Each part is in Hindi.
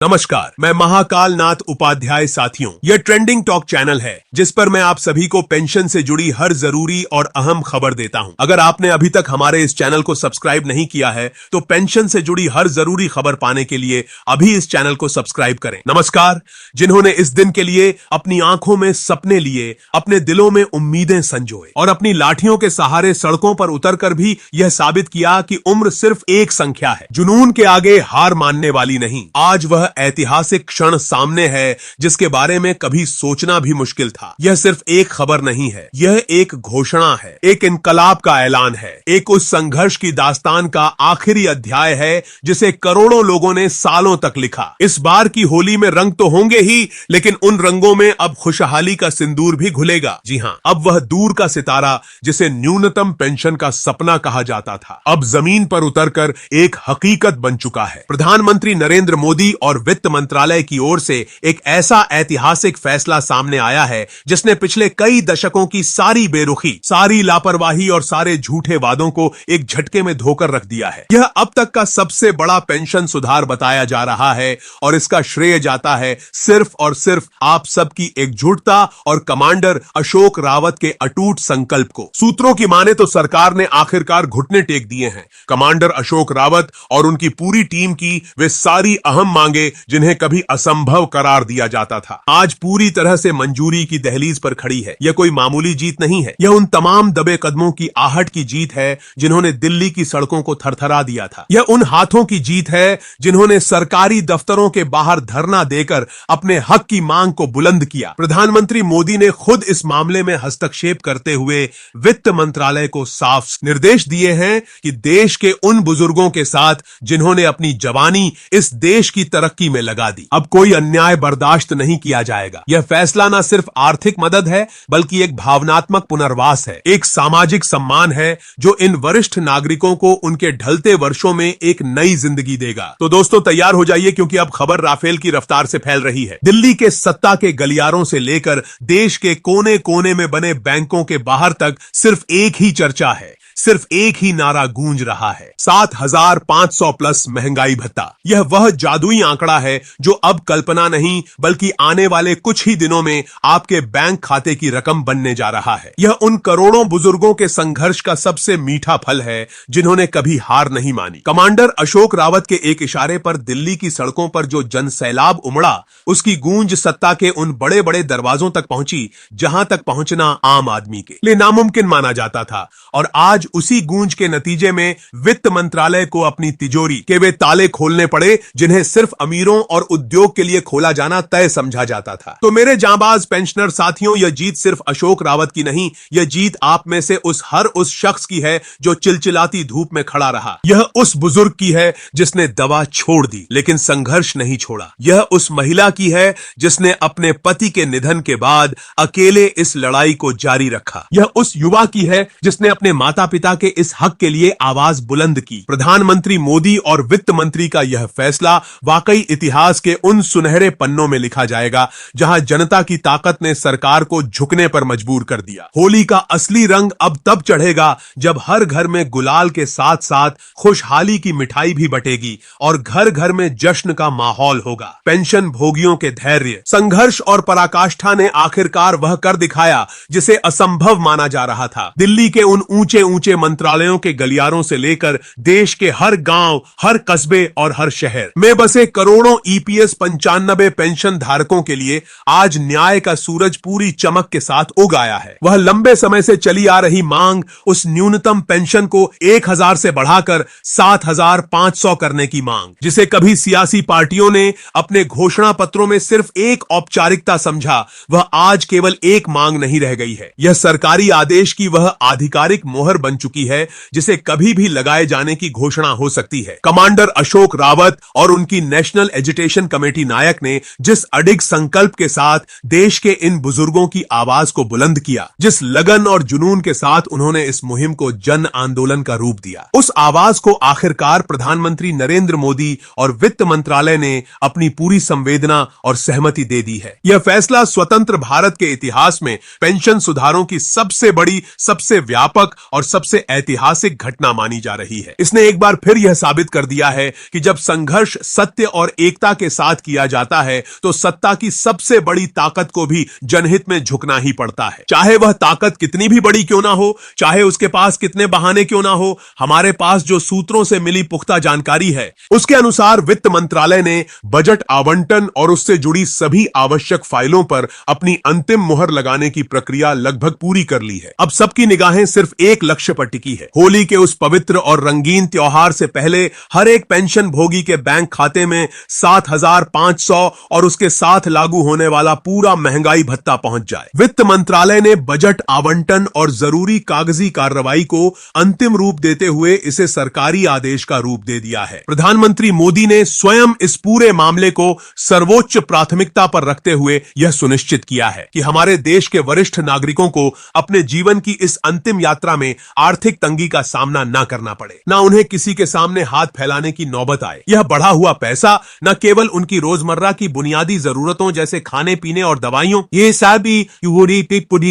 नमस्कार, मैं महाकाल नाथ उपाध्याय। साथियों, यह ट्रेंडिंग टॉक चैनल है जिस पर मैं आप सभी को पेंशन से जुड़ी हर जरूरी और अहम खबर देता हूं। अगर आपने अभी तक हमारे इस चैनल को सब्सक्राइब नहीं किया है तो पेंशन से जुड़ी हर जरूरी खबर पाने के लिए अभी इस चैनल को सब्सक्राइब करें। नमस्कार, जिन्होंने इस दिन के लिए अपनी आंखों में सपने लिए, अपने दिलों में उम्मीदें संजोए और अपनी लाठियों के सहारे सड़कों पर उतरकर भी यह साबित किया कि उम्र सिर्फ एक संख्या है, जुनून के आगे हार मानने वाली नहीं। आज वह ऐतिहासिक क्षण सामने है जिसके बारे में कभी सोचना भी मुश्किल था। यह सिर्फ एक खबर नहीं है, यह एक घोषणा है, एक इनकलाब का ऐलान है, एक उस संघर्ष की दास्तान का आखिरी अध्याय है जिसे करोड़ों लोगों ने सालों तक लिखा। इस बार की होली में रंग तो होंगे ही, लेकिन उन रंगों में अब खुशहाली का सिंदूर भी घुलेगा। जी हां, अब वह दूर का सितारा जिसे न्यूनतम पेंशन का सपना कहा जाता था, अब जमीन पर उतरकर एक हकीकत बन चुका है। प्रधानमंत्री नरेंद्र मोदी और वित्त मंत्रालय की ओर से एक ऐसा ऐतिहासिक फैसला सामने आया है जिसने पिछले कई दशकों की सारी बेरुखी, सारी लापरवाही और सारे झूठे वादों को एक झटके में धोकर रख दिया है। यह अब तक का सबसे बड़ा पेंशन सुधार बताया जा रहा है और इसका श्रेय जाता है सिर्फ और सिर्फ आप सबकी एकजुटता और कमांडर अशोक रावत के अटूट संकल्प को। सूत्रों की माने तो सरकार ने आखिरकार घुटने टेक दिए हैं। कमांडर अशोक रावत और उनकी पूरी टीम की वे सारी अहम मांगे जिन्हें कभी असंभव करार दिया जाता था, आज पूरी तरह से मंजूरी की दहलीज पर खड़ी है। यह कोई मामूली जीत नहीं है, यह उन तमाम दबे कदमों की आहट की जीत है जिन्होंने दिल्ली की सड़कों को थरथरा दिया था। यह उन हाथों की जीत है जिन्होंने सरकारी दफ्तरों के बाहर धरना देकर अपने हक की मांग को बुलंद किया। प्रधानमंत्री मोदी ने खुद इस मामले में हस्तक्षेप करते हुए वित्त मंत्रालय को साफ निर्देश दिए हैं कि देश के उन बुजुर्गों के साथ जिन्होंने अपनी जवानी इस देश की तरक्की में लगा दी, अब कोई अन्याय बर्दाश्त नहीं किया जाएगा। यह फैसला न सिर्फ आर्थिक मदद है बल्कि एक भावनात्मक पुनर्वास है, एक सामाजिक सम्मान है जो इन वरिष्ठ नागरिकों को उनके ढलते वर्षों में एक नई जिंदगी देगा। तो दोस्तों, तैयार हो जाइए क्योंकि अब खबर राफेल की रफ्तार से फैल रही है। दिल्ली के सत्ता के गलियारों से लेकर देश के कोने कोने में बने बैंकों के बाहर तक सिर्फ एक ही चर्चा है, सिर्फ एक ही नारा गूंज रहा है, 7,500 प्लस महंगाई भत्ता। यह वह जादुई आंकड़ा है जो अब कल्पना नहीं बल्कि आने वाले कुछ ही दिनों में आपके बैंक खाते की रकम बनने जा रहा है। यह उन करोड़ों बुजुर्गों के संघर्ष का सबसे मीठा फल है जिन्होंने कभी हार नहीं मानी। कमांडर अशोक रावत के एक इशारे पर दिल्ली की सड़कों पर जो जनसैलाब उमड़ा, उसकी गूंज सत्ता के उन बड़े बड़े दरवाजों तक पहुंची जहां तक पहुंचना आम आदमी के लिए नामुमकिन माना जाता था। और आज उसी गूंज के नतीजे में वित्त मंत्रालय को अपनी तिजोरी के वे ताले खोलने पड़े जिन्हें सिर्फ अमीरों और उद्योग के लिए खोला जाना तय समझा जाता था। तो मेरे जांबाज पेंशनर साथियों, यह जीत सिर्फ अशोक रावत की नहीं, यह जीत आप में से हर उस शख्स की है जो चिलचिलाती धूप में खड़ा रहा। यह उस बुजुर्ग की है जिसने दवा छोड़ दी लेकिन संघर्ष नहीं छोड़ा। यह उस महिला की है जिसने अपने पति के निधन के बाद अकेले इस लड़ाई को जारी रखा। यह उस युवा की है जिसने अपने माता पिता के इस हक के लिए आवाज बुलंद की। प्रधानमंत्री मोदी और वित्त मंत्री का यह फैसला वाकई इतिहास के उन सुनहरे पन्नों में लिखा जाएगा जहां जनता की ताकत ने सरकार को झुकने पर मजबूर कर दिया। होली का असली रंग अब तब चढ़ेगा जब हर घर में गुलाल के साथ साथ खुशहाली की मिठाई भी बटेगी और घर घर में जश्न का माहौल होगा। पेंशन भोगियों के धैर्य, संघर्ष और पराकाष्ठा ने आखिरकार वह कर दिखाया जिसे असंभव माना जा रहा था। दिल्ली के उन ऊंचे ऊंचे मंत्रालयों के गलियारों से लेकर देश के हर गांव, हर कस्बे और हर शहर में बसे करोड़ों ईपीएस 95 पेंशन धारकों के लिए आज न्याय का सूरज पूरी चमक के साथ उग आया है। वह लंबे समय से चली आ रही मांग, उस न्यूनतम पेंशन को 1,000 से बढ़ाकर 7,500 करने की मांग, जिसे कभी सियासी पार्टियों ने अपने घोषणा पत्रों में सिर्फ एक औपचारिकता समझा, वह आज केवल एक मांग नहीं रह गई है। यह सरकारी आदेश की वह आधिकारिक मोहर बन चुकी है जिसे कभी भी लगाए जाने की घोषणा हो सकती है। कमांडर अशोक रावत और उनकी नेशनल एजुटेशन कमेटी नायक ने जिस अडिग संकल्प के साथ देश के इन बुजुर्गों की आवाज को बुलंद किया, जिस लगन और जुनून के साथ उन्होंने इस मुहिम को जन आंदोलन का रूप दिया, उस आवाज को आखिरकार प्रधानमंत्री नरेंद्र मोदी और वित्त मंत्रालय ने अपनी पूरी संवेदना और सहमति दे दी है। यह फैसला स्वतंत्र भारत के इतिहास में पेंशन सुधारों की सबसे बड़ी, सबसे व्यापक और सबसे ऐतिहासिक घटना मानी जा रही है। इसने एक बार फिर यह साबित कर दिया है कि जब संघर्ष सत्य और एकता के साथ किया जाता है तो सत्ता की सबसे बड़ी ताकत को भी जनहित में झुकना ही पड़ता है। चाहे वह ताकत कितनी भी बड़ी क्यों ना हो, चाहे उसके पास कितने बहाने क्यों ना हो, हमारे पास जो सूत्रों से मिली पुख्ता जानकारी है उसके अनुसार वित्त मंत्रालय ने बजट आवंटन और उससे जुड़ी सभी आवश्यक फाइलों पर अपनी अंतिम मुहर लगाने की प्रक्रिया लगभग पूरी कर ली है। अब सबकी निगाहें सिर्फ एक लक्ष्य पर टिकी है। होली के उस पवित्र और रंगीन त्योहार से पहले हर एक पेंशन भोगी के बैंक खाते में 7,500 और उसके साथ लागू होने वाला पूरा महंगाई भत्ता पहुंच जाए। वित्त मंत्रालय ने बजट आवंटन और जरूरी कागजी कार्रवाई को अंतिम रूप देते हुए इसे सरकारी आदेश का रूप दे दिया है। प्रधानमंत्री मोदी ने स्वयं इस पूरे मामले को सर्वोच्च प्राथमिकता पर रखते हुए यह सुनिश्चित किया है कि हमारे देश के वरिष्ठ नागरिकों को अपने जीवन की इस अंतिम यात्रा में आर्थिक तंगी का सामना न करना पड़े, न उन्हें किसी के सामने हाथ फैलाने की नौबत आए। यह बढ़ा हुआ पैसा न केवल उनकी रोजमर्रा की बुनियादी जरूरतों जैसे खाने पीने और दवाइयों ये सभी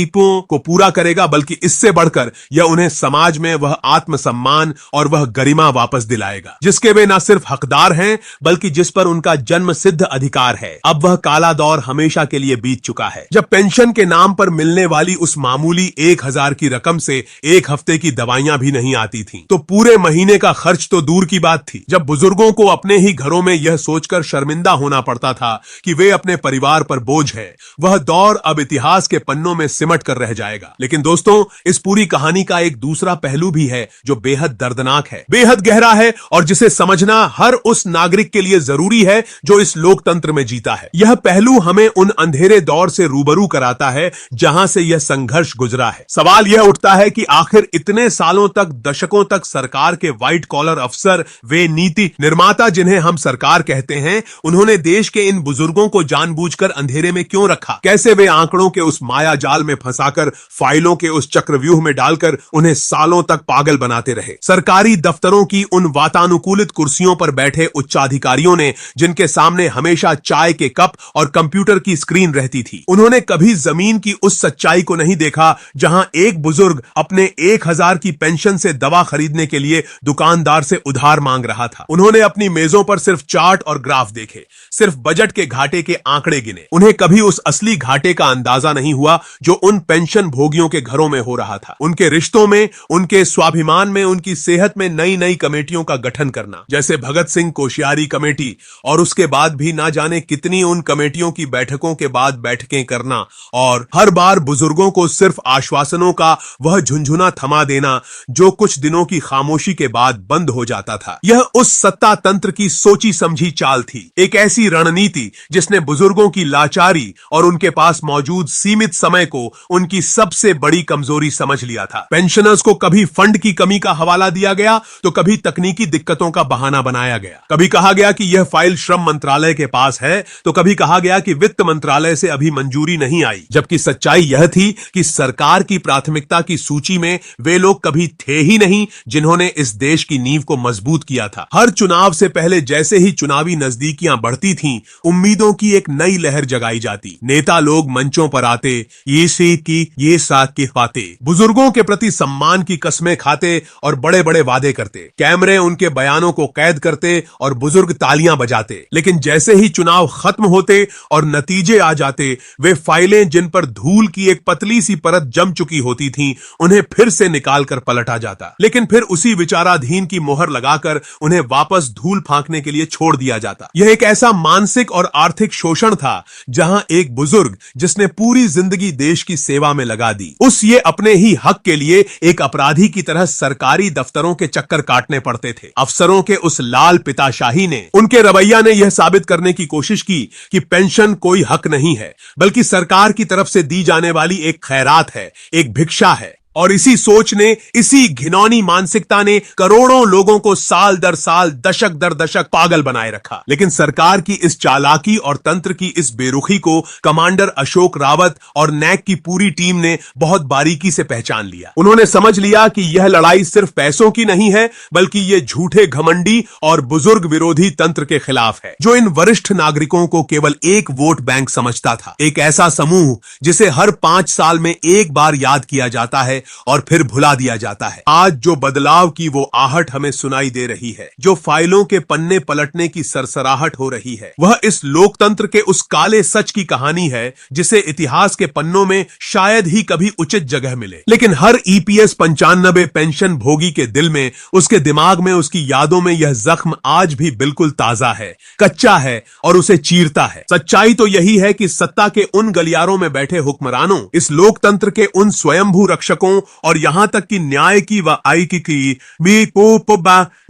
को पूरा करेगा, बल्कि इससे बढ़कर यह उन्हें समाज में वह आत्मसम्मान और वह गरिमा वापस दिलाएगा जिसके वे न सिर्फ हकदार हैं बल्कि जिस पर उनका जन्म सिद्ध अधिकार है। अब वह काला दौर हमेशा के लिए बीत चुका है जब पेंशन के नाम पर मिलने वाली उस मामूली 1,000 की रकम से एक हफ्ते की दवाइयां भी नहीं आती थीं, तो पूरे महीने का खर्च तो दूर की बात थी। जब बुजुर्गों को अपने ही घरों में यह सोचकर शर्मिंदा होना पड़ता था कि वे अपने परिवार पर बोझ है, वह दौर अब इतिहास के पन्नों में सिमट कर रह जाएगा। लेकिन दोस्तों, इस पूरी कहानी का एक दूसरा पहलू भी है जो बेहद दर्दनाक है, बेहद गहरा है और जिसे समझना हर उस नागरिक के लिए जरूरी है जो इस लोकतंत्र में जीता है। यह पहलू हमें उन अंधेरे दौर से रूबरू कराता है जहां से यह संघर्ष गुजरा है। सवाल यह उठता है कि आखिर इतने सालों तक, दशकों तक सरकार के व्हाइट कॉलर अफसर, वे नीति निर्माता जिन्हें हम सरकार कहते हैं, उन्होंने देश के इन बुजुर्गों को जानबूझकर अंधेरे में क्यों रखा? कैसे वे आंकड़ों के उस माया जाल में फंसाकर, फाइलों के उस चक्रव्यूह में डालकर उन्हें सालों तक पागल बनाते रहे? सरकारी दफ्तरों की उन वातानुकूलित कुर्सियों पर बैठे उच्चाधिकारियों ने, जिनके सामने हमेशा चाय के कप और कंप्यूटर की स्क्रीन रहती थी, उन्होंने कभी जमीन की उस सच्चाई को नहीं देखा जहां एक बुजुर्ग अपने 1,000 की पेंशन से दवा खरीदने के लिए दुकानदार से उधार मांग रहा था। उन्होंने अपनी मेजों पर सिर्फ चार्ट और ग्राफ देखे, सिर्फ बजट के घाटे के आंकड़े गिने। उन्हें कभी उस असली घाटे का अंदाजा नहीं हुआ जो उन पेंशन भोगियों के घरों में हो रहा था। उनके रिश्तों में, उनके स्वाभिमान में, उनकी सेहत में नई नई कमेटियों का गठन करना, जैसे भगत सिंह कोश्यारी कमेटी, और उसके बाद भी ना जाने कितनी उन कमेटियों की बैठकों के बाद बैठकें करना, और हर बार बुजुर्गों को सिर्फ आश्वासनों का वह झुंझुना थमा देना जो कुछ दिनों की खामोशी के बाद बंद हो जाता था। यह उस सत्ता तंत्र की सोची समझी चाल थी, एक ऐसी रणनीति जिसने बुजुर्गों की लाचारी और उनके पास मौजूद सीमित समय को उनकी सबसे बड़ी कमजोरी समझ लिया था। पेंशनर्स को कभी फंड की कमी का हवाला दिया गया तो कभी तकनीकी दिक्कतों का बहाना बनाया गया। कभी कहा गया कि यह फाइल श्रम मंत्रालय के पास है तो कभी कहा गया कि वित्त मंत्रालय से अभी मंजूरी नहीं आई, जबकि सच्चाई यह थी कि सरकार की प्राथमिकता की सूची में वे लोग कभी थे ही नहीं जिन्होंने इस देश की नींव को मजबूत किया था। हर चुनाव से पहले जैसे ही चुनावी नजदीकियां बढ़ती थीं, उम्मीदों की एक नई लहर जगाई जाती। नेता लोग मंचों पर आते, ये सीट की, ये साथ की पाते, बुजुर्गों के प्रति सम्मान की कस्में खाते और बड़े बड़े वादे करते। कैमरे उनके बयानों को कैद करते और बुजुर्ग तालियां बजाते। लेकिन जैसे ही चुनाव खत्म होते और नतीजे आ जाते, वे फाइलें जिन पर धूल की एक पतली सी परत जम चुकी होती थीं, उन्हें फिर से निकालकर पलटा जाता। लेकिन फिर उसी विचाराधीन की मोहर लगाकर उन्हें वापस धूल फांकने के लिए छोड़ दिया जाता। यह एक ऐसा मानसिक और आर्थिक शोषण था जहां एक बुजुर्ग जिसने पूरी जिंदगी देश की सेवा में लगा दी, उस ये अपने ही हक के लिए एक अपराधी की तरह सरकारी दफ्तरों के चक्कर काटने पड़ते थे। अफसरों के उस लाल पिताशाही ने, उनके रवैया ने यह साबित करने की कोशिश की कि पेंशन कोई हक नहीं है, बल्कि सरकार की तरफ से दी जाने वाली एक खैरात है, एक भिक्षा है। और इसी सोच ने, इसी घिनौनी मानसिकता ने करोड़ों लोगों को साल दर साल, दशक दर दशक पागल बनाए रखा। लेकिन सरकार की इस चालाकी और तंत्र की इस बेरुखी को कमांडर अशोक रावत और नैक की पूरी टीम ने बहुत बारीकी से पहचान लिया। उन्होंने समझ लिया कि यह लड़ाई सिर्फ पैसों की नहीं है, बल्कि ये झूठे घमंडी और बुजुर्ग विरोधी तंत्र के खिलाफ है, जो इन वरिष्ठ नागरिकों को केवल एक वोट बैंक समझता था। एक ऐसा समूह जिसे हर 5 साल में एक बार याद किया जाता है और फिर भुला दिया जाता है। आज जो बदलाव की वो आहट हमें सुनाई दे रही है, जो फाइलों के पन्ने पलटने की सरसराहट हो रही है, वह इस लोकतंत्र के उस काले सच की कहानी है जिसे इतिहास के पन्नों में शायद ही कभी उचित जगह मिले। लेकिन हर ईपीएस 95 पेंशन भोगी के दिल में, उसके दिमाग में, उसकी यादों में यह जख्म आज भी बिल्कुल ताजा है, कच्चा है और उसे चीरता है। सच्चाई तो यही है कि सत्ता के उन गलियारों में बैठे हुक्मरानों, इस लोकतंत्र के उन स्वयंभू रक्षकों और यहां तक कि न्याय की व आई की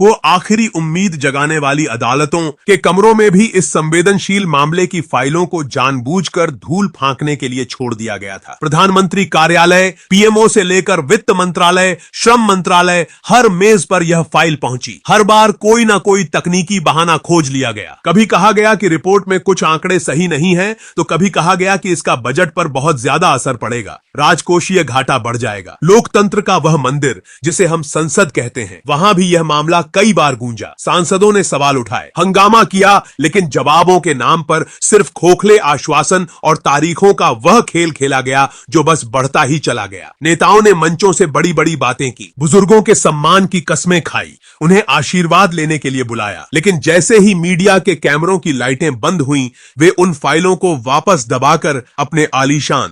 वो आखिरी उम्मीद जगाने वाली अदालतों के कमरों में भी इस संवेदनशील मामले की फाइलों को जानबूझकर धूल फांकने के लिए छोड़ दिया गया था। प्रधानमंत्री कार्यालय, पीएमओ से लेकर वित्त मंत्रालय, श्रम मंत्रालय, हर मेज पर यह फाइल पहुंची। हर बार कोई ना कोई तकनीकी बहाना खोज लिया गया। कभी कहा गया कि रिपोर्ट में कुछ आंकड़े सही नहीं है, तो कभी कहा गया कि इसका बजट पर बहुत ज्यादा असर पड़ेगा, राजकोषीय घाटा बढ़ जाएगा। लोकतंत्र का वह मंदिर जिसे हम संसद कहते हैं, वहां भी यह मामला कई बार गूंजा। सांसदों ने सवाल उठाए, हंगामा किया, लेकिन जवाबों के नाम पर सिर्फ खोखले आश्वासन और तारीखों का वह खेल खेला गया जो बस बढ़ता ही चला गया। नेताओं ने मंचों से बड़ी बड़ी बातें की, बुजुर्गों के सम्मान की कस्में खाई, उन्हें आशीर्वाद लेने के लिए बुलाया, लेकिन जैसे ही मीडिया के कैमरों की लाइटें बंद हुईं, वे उन फाइलों को वापस दबाकर अपने आलीशान